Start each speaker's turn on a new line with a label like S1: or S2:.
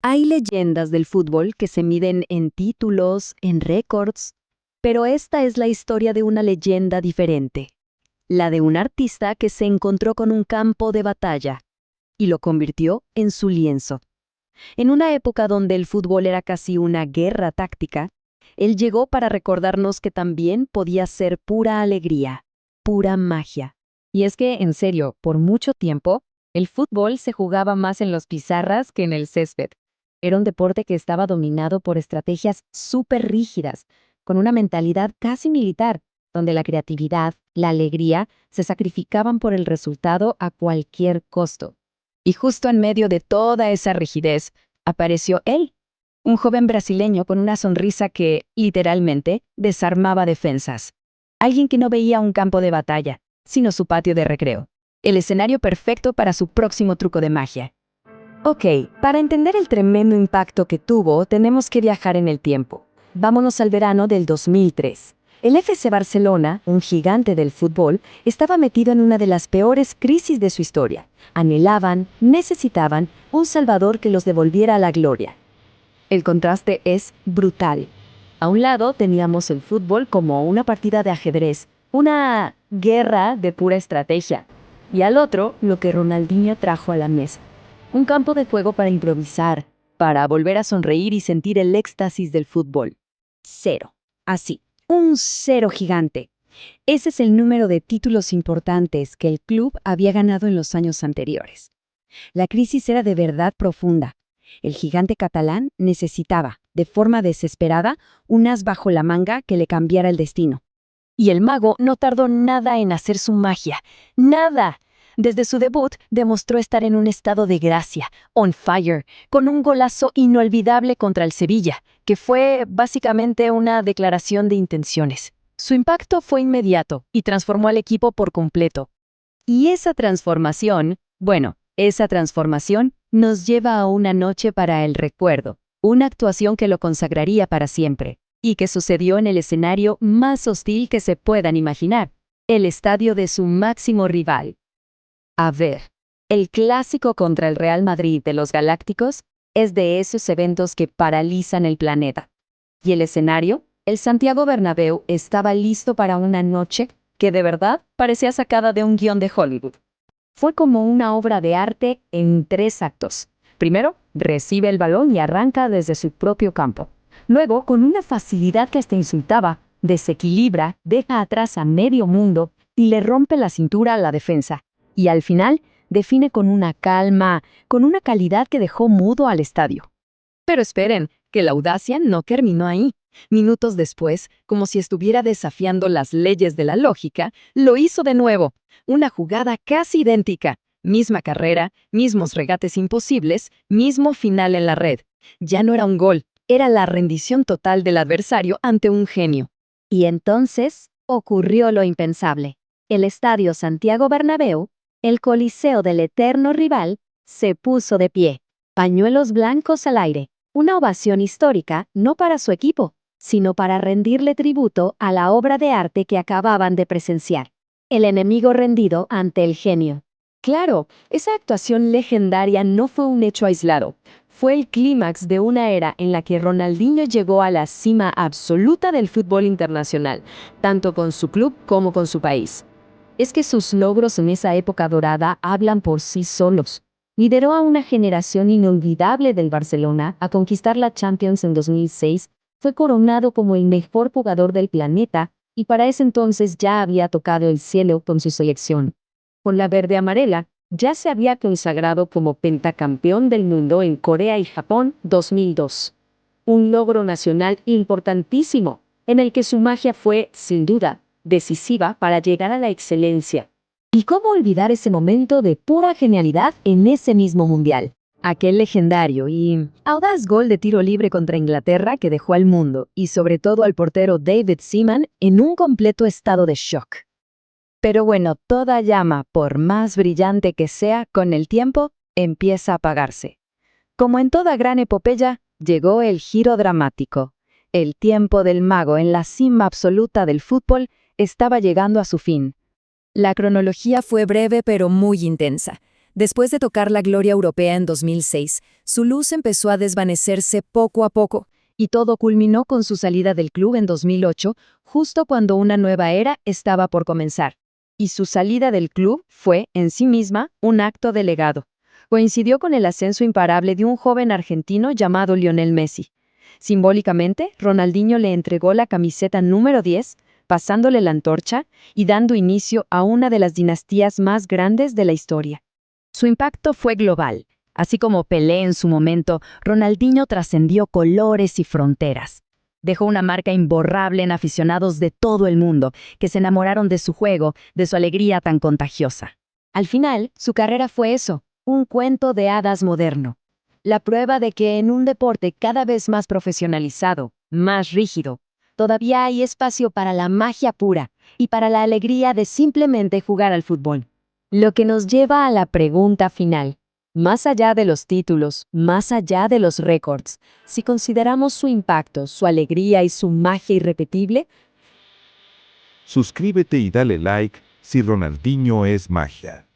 S1: Hay leyendas del fútbol que se miden en títulos, en récords, pero esta es la historia de una leyenda diferente, la de un artista que se encontró con un campo de batalla y lo convirtió en su lienzo. En una época donde el fútbol era casi una guerra táctica, él llegó para recordarnos que también podía ser pura alegría, pura magia.
S2: Y es que, en serio, por mucho tiempo, el fútbol se jugaba más en las pizarras que en el césped. Era un deporte que estaba dominado por estrategias súper rígidas, con una mentalidad casi militar, donde la creatividad, la alegría, se sacrificaban por el resultado a cualquier costo. Y justo en medio de toda esa rigidez, apareció él, un joven brasileño con una sonrisa que, literalmente, desarmaba defensas. Alguien que no veía un campo de batalla, sino su patio de recreo. El escenario perfecto para su próximo truco de magia. Ok, para entender el tremendo impacto que tuvo, tenemos que viajar en el tiempo. Vámonos al verano del 2003. El FC Barcelona, un gigante del fútbol, estaba metido en una de las peores crisis de su historia. Anhelaban, necesitaban un salvador que los devolviera a la gloria. El contraste es brutal. A un lado teníamos el fútbol como una partida de ajedrez, una guerra de pura estrategia. Y al otro, lo que Ronaldinho trajo a la mesa. Un campo de juego para improvisar, para volver a sonreír y sentir el éxtasis del fútbol. Cero. Así, un cero gigante. Ese es el número de títulos importantes que el club había ganado en los años anteriores. La crisis era de verdad profunda. El gigante catalán necesitaba, de forma desesperada, un as bajo la manga que le cambiara el destino. Y el mago no tardó nada en hacer su magia. ¡Nada! Desde su debut demostró estar en un estado de gracia, on fire, con un golazo inolvidable contra el Sevilla, que fue básicamente una declaración de intenciones. Su impacto fue inmediato y transformó al equipo por completo. Y esa transformación nos lleva a una noche para el recuerdo, una actuación que lo consagraría para siempre, y que sucedió en el escenario más hostil que se puedan imaginar, el estadio de su máximo rival. A ver, el clásico contra el Real Madrid de los Galácticos es de esos eventos que paralizan el planeta. Y el escenario, el Santiago Bernabéu, estaba listo para una noche que de verdad parecía sacada de un guión de Hollywood. Fue como una obra de arte en 3 actos. Primero, recibe el balón y arranca desde su propio campo. Luego, con una facilidad que hasta insultaba, desequilibra, deja atrás a medio mundo y le rompe la cintura a la defensa. Y al final, define con una calma, con una calidad que dejó mudo al estadio. Pero esperen, que la audacia no terminó ahí. Minutos después, como si estuviera desafiando las leyes de la lógica, lo hizo de nuevo. Una jugada casi idéntica. Misma carrera, mismos regates imposibles, mismo final en la red. Ya no era un gol, era la rendición total del adversario ante un genio.
S1: Y entonces ocurrió lo impensable. El estadio Santiago Bernabéu, el coliseo del eterno rival, se puso de pie. Pañuelos blancos al aire. Una ovación histórica, no para su equipo, sino para rendirle tributo a la obra de arte que acababan de presenciar. El enemigo rendido ante el genio. Claro, esa actuación legendaria no fue un hecho aislado. Fue el clímax de una era en la que Ronaldinho llegó a la cima absoluta del fútbol internacional, tanto con su club como con su país. Es que sus logros en esa época dorada hablan por sí solos. Lideró a una generación inolvidable del Barcelona a conquistar la Champions en 2006, fue coronado como el mejor jugador del planeta y para ese entonces ya había tocado el cielo con su selección. Con la verde amarela, ya se había consagrado como pentacampeón del mundo en Corea y Japón 2002. Un logro nacional importantísimo, en el que su magia fue, sin duda, decisiva para llegar a la excelencia. ¿Y cómo olvidar ese momento de pura genialidad en ese mismo mundial? Aquel legendario y audaz gol de tiro libre contra Inglaterra que dejó al mundo, y sobre todo al portero David Seaman, en un completo estado de shock. Pero bueno, toda llama, por más brillante que sea, con el tiempo, empieza a apagarse. Como en toda gran epopeya, llegó el giro dramático. El tiempo del mago en la cima absoluta del fútbol estaba llegando a su fin. La cronología fue breve pero muy intensa.
S3: Después de tocar la gloria europea en 2006, su luz empezó a desvanecerse poco a poco.
S2: Y todo culminó con su salida del club en 2008, justo cuando una nueva era estaba por comenzar. Y su salida del club fue, en sí misma, un acto de legado. Coincidió con el ascenso imparable de un joven argentino llamado Lionel Messi. Simbólicamente, Ronaldinho le entregó la camiseta número 10, pasándole la antorcha y dando inicio a una de las dinastías más grandes de la historia. Su impacto fue global. Así como Pelé en su momento, Ronaldinho trascendió colores y fronteras. Dejó una marca imborrable en aficionados de todo el mundo, que se enamoraron de su juego, de su alegría tan contagiosa. Al final, su carrera fue eso, un cuento de hadas moderno. La prueba de que en un deporte cada vez más profesionalizado, más rígido, todavía hay espacio para la magia pura y para la alegría de simplemente jugar al fútbol. Lo que nos lleva a la pregunta final. Más allá de los títulos, más allá de los récords, si consideramos su impacto, su alegría y su magia irrepetible,
S4: Suscríbete y dale like si Ronaldinho es magia.